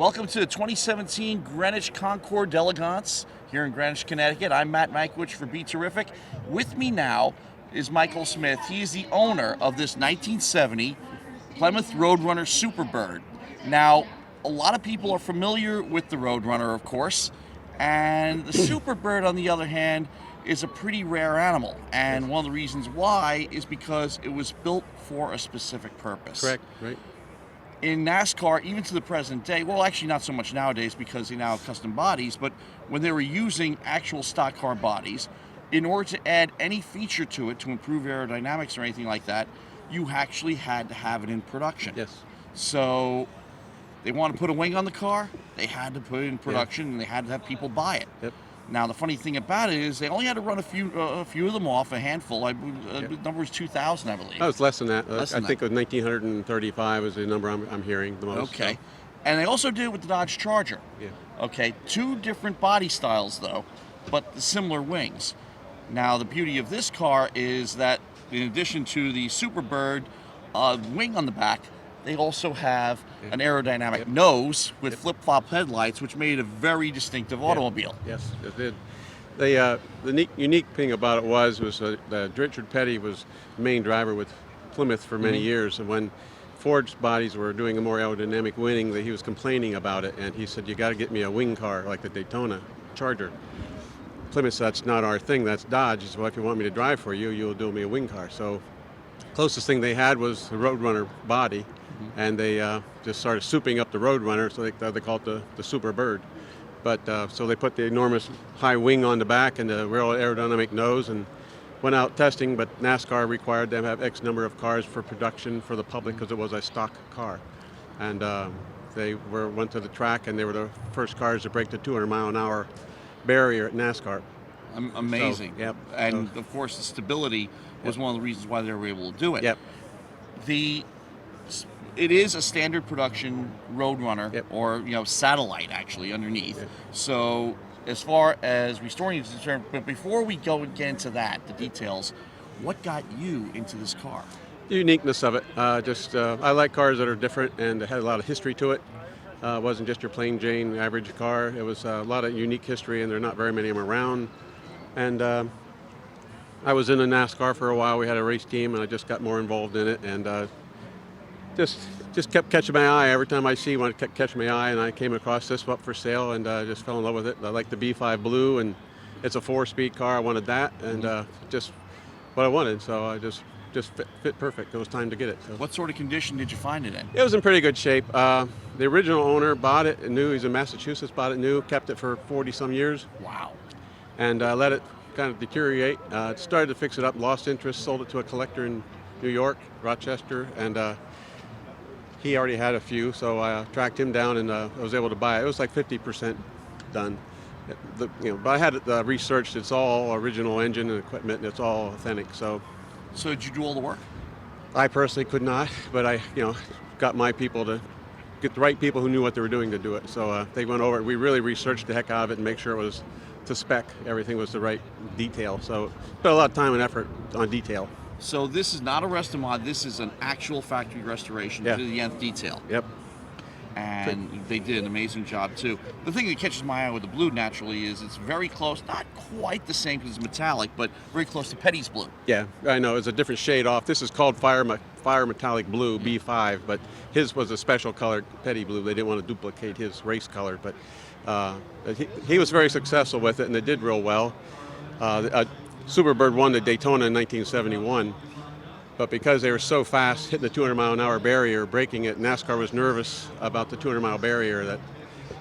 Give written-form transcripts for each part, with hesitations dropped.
Welcome to the 2017 Greenwich Concours d'Elegance here in Greenwich, Connecticut. I'm Matt Mankiewicz for BeTerrific. With me now is Michael Smith. He is the owner of this 1970 Plymouth Road Runner Superbird. Now, a lot of people are familiar with the Road Runner, of course, and the Superbird, on the other hand, is a pretty rare animal. And one of the reasons why is because it was built for a specific purpose. Correct, right. In NASCAR, even to the present day, well, actually not so much nowadays because they now have custom bodies, but when they were using actual stock car bodies, in order to add any feature to it to improve aerodynamics or anything like that, you actually had to have it in production. Yes. So they want to put a wing on the car, they had to put it in production, and they had to have people buy it. Yep. Now, the funny thing about it is they only had to run a few of them off, a handful. The number was 2,000, I believe. Oh, it's less than that. Less than I think it was 1,935 is the number I'm hearing the most. Okay. So. And they also did it with the Dodge Charger. Yeah. Okay, two different body styles, though, but similar wings. Now, the beauty of this car is that in addition to the Superbird wing on the back, they also have an aerodynamic nose with flip-flop headlights, which made it a very distinctive automobile. Yes, it did. The unique thing about it was that Richard Petty was the main driver with Plymouth for many years, and when Ford's bodies were doing a more aerodynamic winning, that he was complaining about it, and he said, "You got to get me a wing car like the Daytona Charger." Plymouth said, "That's not our thing. That's Dodge." He said, "Well, if you want me to drive for you, you'll do me a wing car." So, closest thing they had was the Road Runner body. And they just started souping up the Road Runner, so they call it the Superbird. But so they put the enormous high wing on the back and the real aerodynamic nose, and went out testing. But NASCAR required them to have X number of cars for production for the public because it was a stock car. And they went to the track, and they were the first cars to break the 200-mile-an-hour barrier at NASCAR. Amazing. So, yep. And of course, the stability was one of the reasons why they were able to do it. Yep. It is a standard production Road Runner, or satellite actually underneath. Yep. So as far as restoring is concerned, but before we go and get into that, the details, what got you into this car? The uniqueness of it. I like cars that are different and had a lot of history to it. It wasn't just your plain Jane average car. It was a lot of unique history, and there are not very many of them around. And I was in a NASCAR for a while. We had a race team, and I just got more involved in it, and just kept catching my eye. Every time I see one, it kept catching my eye, and I came across this up for sale, and just fell in love with it. I like the B5 Blue, and it's a 4-speed car. I wanted that, and just what I wanted. So I just fit perfect. It was time to get it. So. What sort of condition did you find it in? It was in pretty good shape. The original owner bought it new. He's in Massachusetts. Bought it new, kept it for 40-some years. Wow. And let it kind of deteriorate. Started to fix it up, lost interest, sold it to a collector in New York, Rochester, and he already had a few, so I tracked him down, and I was able to buy it. It was like 50% done. But I had it researched. It's all original engine and equipment, and it's all authentic. So did you do all the work? I personally could not, but I got my people to get the right people who knew what they were doing to do it. So they went over it. We really researched the heck out of it and make sure it was to spec. Everything was the right detail. So put a lot of time and effort on detail. So this is not a rest-a-mod, this is an actual factory restoration to the nth detail. Yep. And they did an amazing job too. The thing that catches my eye with the blue naturally is it's very close, not quite the same because it's metallic, but very close to Petty's blue. Yeah, I know, it's a different shade off. This is called Fire Metallic Blue, B5, but his was a special colored Petty blue. They didn't want to duplicate his race color, but he was very successful with it, and they did real well. Superbird won the Daytona in 1971, but because they were so fast, hitting the 200-mile-an-hour barrier, breaking it, NASCAR was nervous about the 200-mile barrier.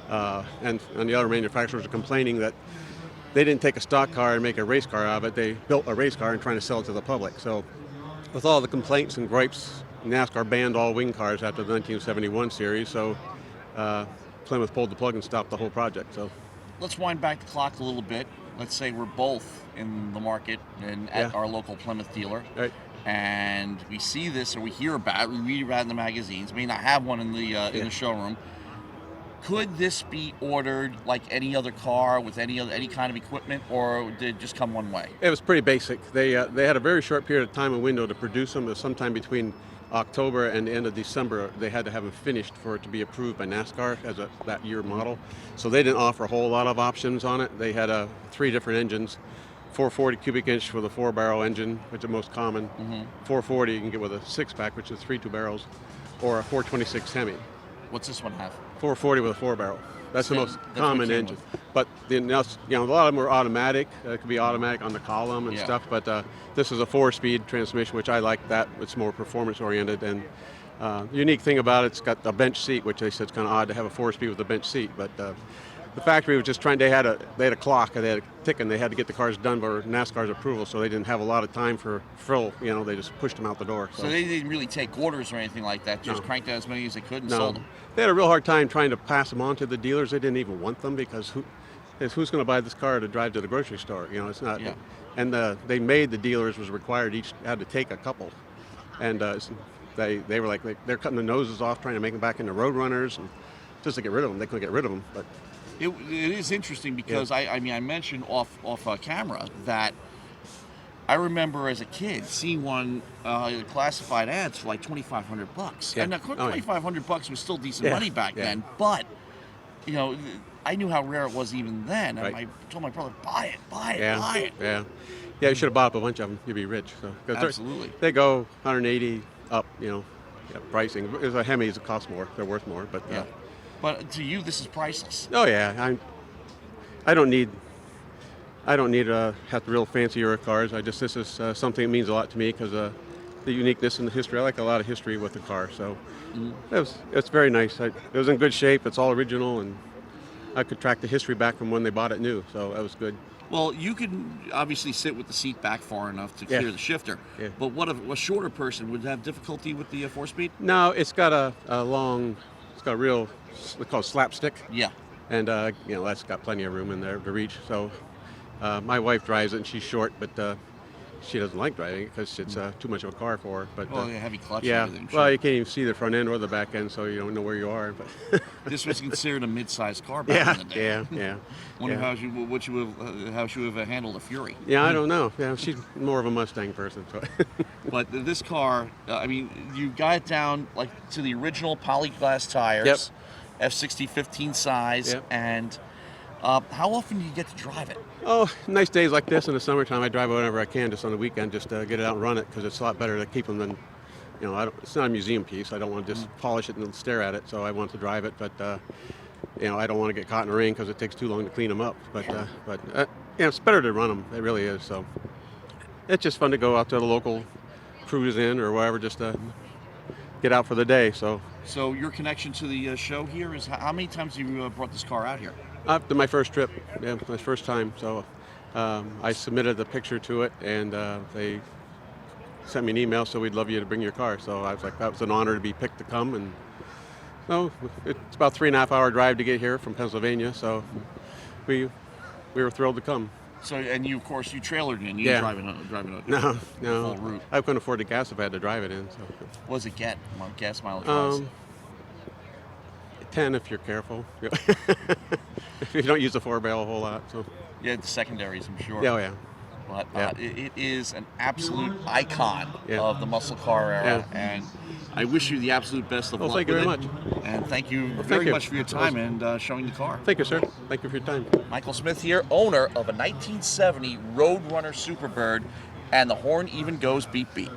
And the other manufacturers were complaining that they didn't take a stock car and make a race car out of it. They built a race car and trying to sell it to the public. So with all the complaints and gripes, NASCAR banned all wing cars after the 1971 series. So Plymouth pulled the plug and stopped the whole project. So let's wind back the clock a little bit. Let's say we're both in the market and at our local Plymouth dealer. Right. And we see this or we hear about it, we read about it in the magazines, may not have one in the showroom. Could this be ordered like any other car with any kind of equipment, or did it just come one way? It was pretty basic. They had a very short period of time and window to produce them. It was sometime between October and the end of December, they had to have them finished for it to be approved by NASCAR as that year model. So they didn't offer a whole lot of options on it. They had 3 different engines. 440 cubic inch for the 4-barrel engine, which is the most common. 440 you can get with a 6-pack, which is 3 2-barrels, or a 426 Hemi. What's this one have? 440 with a 4-barrel. That's the most what common it came engine. with. But a lot of them are automatic. It could be automatic on the column and stuff. But this is a 4-speed transmission, which I like that. It's more performance oriented. And the unique thing about it's got a bench seat, which they said it's kind of odd to have a 4-speed with a bench seat. But the factory was just trying. They had a clock. They had a tick, and they had to get the cars done by NASCAR's approval. So they didn't have a lot of time for frill. They just pushed them out the door. So they didn't really take orders or anything like that. Just cranked out as many as they could and sold them. They had a real hard time trying to pass them on to the dealers. They didn't even want them because who's going to buy this car to drive to the grocery store? It's not. Yeah. And they made the dealers was required each had to take a couple, and they were like they're cutting the noses off trying to make them back into road runners and just to get rid of them. They couldn't get rid of them, but. It is interesting because I mentioned off camera that I remember as a kid seeing one classified ads for like $2,500. Yeah. And now $2,500 was still decent money back then, but I knew how rare it was even then. And I told my brother, buy it, buy it. Yeah, you should have bought up a bunch of them. You'd be rich. So absolutely, they go 180 up. Pricing. As a Hemis, it costs more. They're worth more, but. But to you, this is priceless. Oh yeah, I don't need to have real fancy Euro cars. This is something that means a lot to me because the uniqueness and the history. I like a lot of history with the car, so it's very nice. It was in good shape. It's all original, and I could track the history back from when they bought it new, so that was good. Well, you can obviously sit with the seat back far enough to clear the shifter. Yeah. But what if a shorter person would have difficulty with the 4-speed? No, it's got a long. It's got a real. It's called slapstick. Yeah. And that's got plenty of room in there to reach. So my wife drives it, and she's short, but she doesn't like driving it because it's too much of a car for her. But heavy clutch. Yeah. And everything, well, you can't even see the front end or the back end, so you don't know where you are. But this was considered a mid-sized car back in the day. Yeah. Wonder how she would have handled a Fury. Yeah, I don't know. Yeah, she's more of a Mustang person. So. But this car, you got it down like to the original polyglass tires. Yep. F60 15 size, and how often do you get to drive it? Oh, nice days like this in the summertime. I drive it whenever I can, just on the weekend, just to get it out and run it, because it's a lot better to keep them than, it's not a museum piece. I don't want to just polish it and stare at it, so I want to drive it, but I don't want to get caught in the rain because it takes too long to clean them up. But it's better to run them. It really is. So it's just fun to go out to the local cruise in or wherever, just to get out for the day. So your connection to the show here is how many times have you brought this car out here? After my first trip, my first time. So I submitted the picture to it, and they sent me an email, so we'd love you to bring your car. So I was like, that was an honor to be picked to come. And so it's about 3.5-hour drive to get here from Pennsylvania. So we were thrilled to come. So, and you, of course, you trailered in. You driving it. No. Full route. I couldn't afford the gas if I had to drive it in. So. What does it get? Gas mileage wise? 10 if you're careful. If you don't use the 4-barrel a whole lot. So. Yeah, the secondaries, I'm sure. Yeah. But it is an absolute icon of the muscle car era, and I wish you the absolute best of luck. Thank you very much. And thank you very much for your time and showing the car. Thank you, sir. Thank you for your time. Michael Smith here, owner of a 1970 Road Runner Superbird, and the horn even goes beep beep.